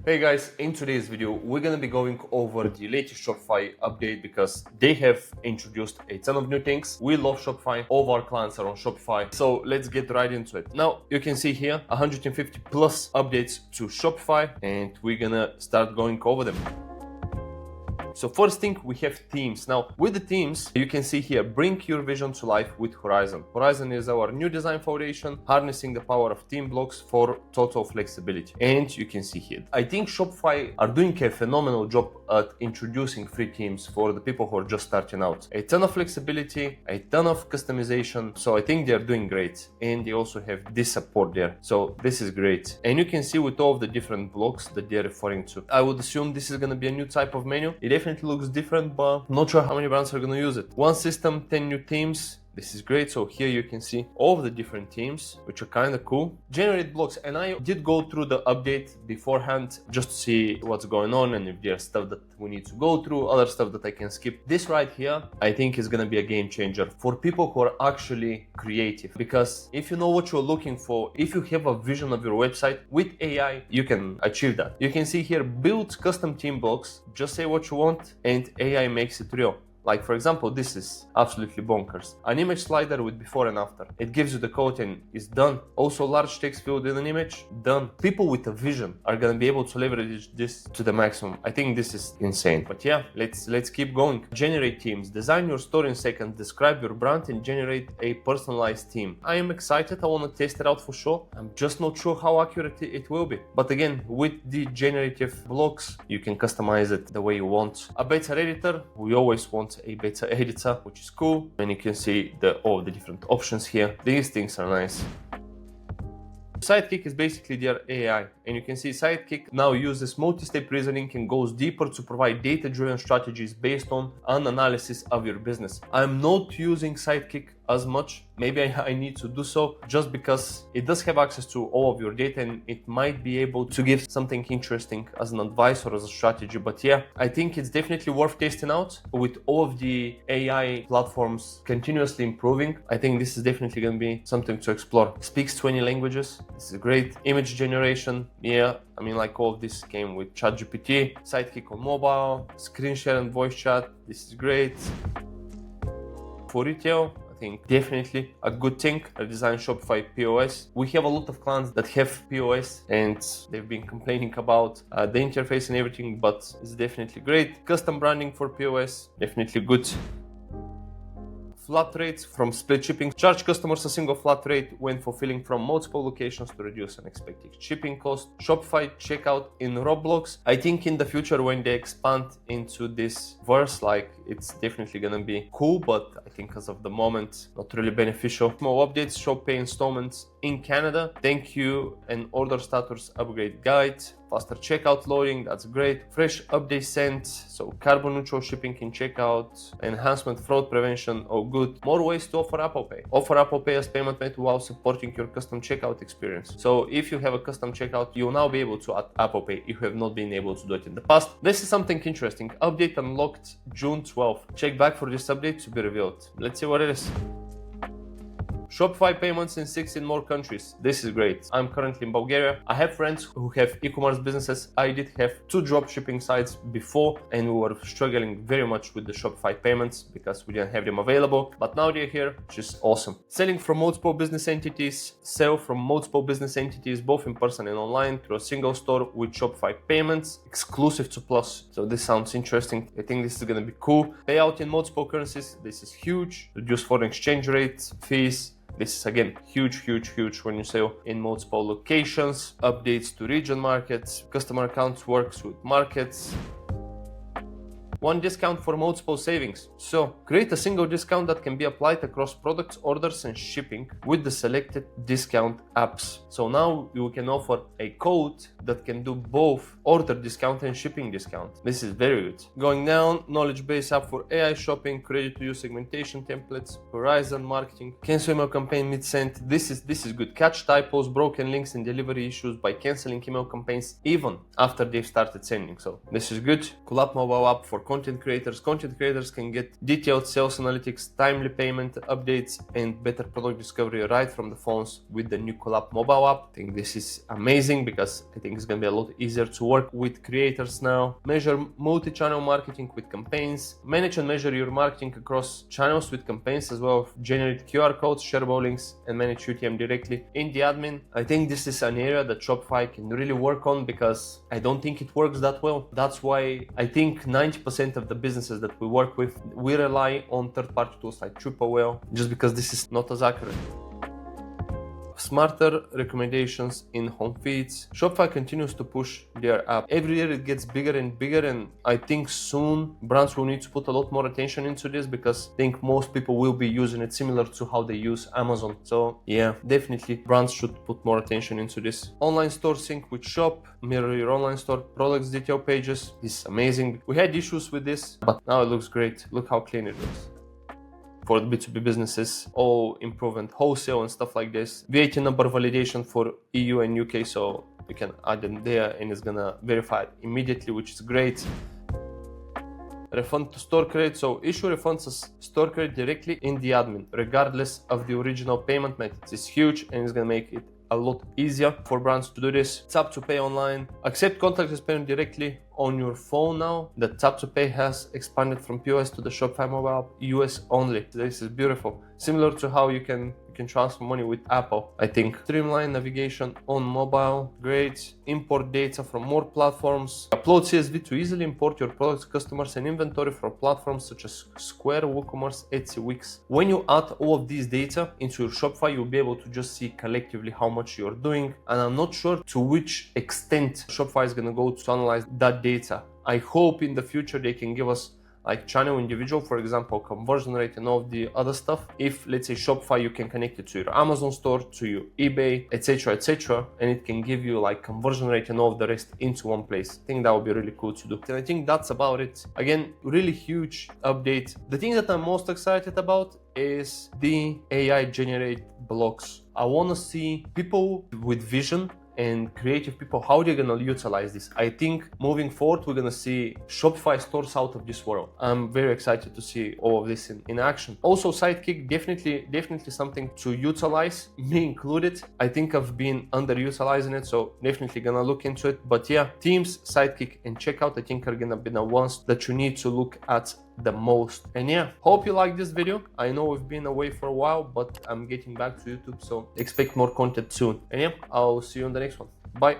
Hey guys, in today's video, we're gonna be going over the latest Shopify update because they have introduced a ton of new things. We love Shopify, all of our clients are on Shopify, so let's get right into it. Now, you can see here 150 plus updates to Shopify, and we're gonna start going over them. So first thing, we have themes. Now, with the themes, you can see here, bring your vision to life with Horizon. Horizon is our new design foundation, harnessing the power of theme blocks for total flexibility. And you can see here, I think Shopify are doing a phenomenal job at introducing free themes for the people who are just starting out. A ton of flexibility, a ton of customization. So I think they're doing great. And they also have this support there. So this is great. And you can see with all of the different blocks that they're referring to. I would assume this is going to be a new type of menu. It definitely looks different, but I'm not sure how many brands are going to use it. One system, 10 new themes. This is great. So here you can see all of the different themes, which are kind of cool. Generate blocks. And I did go through the update beforehand just to see what's going on and if there's stuff that we need to go through, other stuff that I can skip. This right here, I think is going to be a game changer for people who are actually creative. Because if you know what you're looking for, if you have a vision of your website, with AI, you can achieve that. You can see here, build custom theme blocks, just say what you want and AI makes it real. Like for example, this is absolutely bonkers. An image slider with before and after. It gives you the code and it's done. Also large text field in an image, done. People with a vision are gonna be able to leverage this to the maximum. I think this is insane. But yeah, let's keep going. Generate themes. Design your store in seconds, describe your brand and generate a personalized theme. I am excited, I wanna test it out for sure. I'm just not sure how accurate it will be. But again, with the generative blocks, you can customize it the way you want. A beta editor, we always want a beta editor, which is cool, and you can see all the different options here. These things are nice. Sidekick is basically their AI, and you can see Sidekick now uses multi-step reasoning and goes deeper to provide data-driven strategies based on an analysis of your business. I'm not using Sidekick as much. Maybe I need to do so just because it does have access to all of your data and it might be able to give something interesting as an advice or as a strategy. But yeah, I think it's definitely worth testing out. With all of the AI platforms continuously improving, I think this is definitely going to be something to explore. Speaks 20 languages. This is great. Image generation. Yeah, I mean, like all of this came with ChatGPT. Sidekick on mobile, screen share and voice chat. This is great. For retail, I think definitely a good thing. I designed Shopify POS. We have a lot of clients that have POS and they've been complaining about the interface and everything, but it's definitely great. Custom branding for POS, definitely good. Flat rates from split shipping. Charge customers a single flat rate when fulfilling from multiple locations to reduce unexpected shipping cost. Shopify checkout in Roblox. I think in the future when they expand into this verse, like it's definitely gonna be cool, but I think as of the moment, not really beneficial. Small updates, Shop Pay installments in Canada. Thank you and order status upgrade guide. Faster checkout loading, that's great. Fresh update sent, so carbon neutral shipping in checkout. Enhancement fraud prevention, oh good. More ways to offer Apple Pay. Offer Apple Pay as payment method while supporting your custom checkout experience. So if you have a custom checkout, you'll now be able to add Apple Pay if you have not been able to do it in the past. This is something interesting. Update unlocked June 12th. Check back for this update to be revealed. Let's see what it is. Shopify payments in 16 more countries. This is great. I'm currently in Bulgaria. I have friends who have e-commerce businesses. I did have 2 drop shipping sites before and we were struggling very much with the Shopify payments because we didn't have them available. But now they're here, which is awesome. Selling from multiple business entities. Sell from multiple business entities, both in person and online, through a single store with Shopify payments, exclusive to Plus. So this sounds interesting. I think this is going to be cool. Payout in multiple currencies. This is huge. Reduce foreign exchange rates, fees. This is again huge when you sell in multiple locations. Updates to region markets. Customer accounts works with markets. One discount for multiple savings. So create a single discount that can be applied across products, orders and shipping with the selected discount apps. So now you can offer a code that can do both order discount and shipping discount. This is very good. Going down, knowledge base app for AI shopping, ready to use segmentation templates, Horizon marketing, cancel email campaign mid-send. This is good. Catch typos, broken links and delivery issues by canceling email campaigns even after they've started sending. So this is good. Collab mobile app for content creators. Content creators can get detailed sales analytics, timely payment updates, and better product discovery right from the phones with the new Collab mobile app. I think this is amazing because I think it's gonna be a lot easier to work with creators now. Measure multi-channel marketing with campaigns. Manage and measure your marketing across channels with campaigns as well. Generate QR codes, shareable links, and manage UTM directly in the admin. I think this is an area that Shopify can really work on because I don't think it works that well. That's why I think 90% of the businesses that we work with, we rely on third-party tools like TripAware, just because this is not as accurate. Smarter recommendations in home feeds. Shopify continues to push their app. Every year it gets bigger and bigger, and I think soon brands will need to put a lot more attention into this because I think most people will be using it similar to how they use Amazon. So yeah, definitely brands should put more attention into this. Online store sync with Shop, mirror your online store, products detail pages. This is amazing. We had issues with this, but now it looks great. Look how clean it looks. For B2B businesses, all improvement, wholesale and stuff like this. VAT number validation for EU and UK, so you can add them there and it's gonna verify it immediately, which is great. Refund to store credit, so issue refunds as store credit directly in the admin, regardless of the original payment method. It's huge and it's gonna make it a lot easier for brands to do this. Tap to pay online. Accept contactless payment directly on your phone now. The tap to pay has expanded from POS to the Shopify mobile app, US only. This is beautiful. Similar to how you can transfer money with Apple, I think. Streamline navigation on mobile, great. Import data from more platforms. Upload CSV to easily import your products, customers, and inventory from platforms such as Square, WooCommerce, Etsy, Wix. When you add all of these data into your Shopify, you'll be able to just see collectively how much you're doing. And I'm not sure to which extent Shopify is gonna go to analyze that data. I hope in the future they can give us like channel individual, for example, conversion rate and all of the other stuff. If let's say Shopify, you can connect it to your Amazon store, to your eBay, etc., and it can give you like conversion rate and all of the rest into one place. I think that would be really cool to do. And I think that's about it. Again, really huge update. The thing that I'm most excited about is the AI generate blogs. I want to see people with vision and creative people, how they're gonna utilize this. I think moving forward, we're gonna see Shopify stores out of this world. I'm very excited to see all of this in action. Also, Sidekick, definitely something to utilize, me included. I think I've been underutilizing it, so definitely gonna look into it. But yeah, Teams, Sidekick, and Checkout, I think are gonna be the ones that you need to look at the most. And yeah, hope you like this video. I know we've been away for a while, but I'm getting back to YouTube, so expect more content soon. And yeah, I'll see you on the next one. Bye.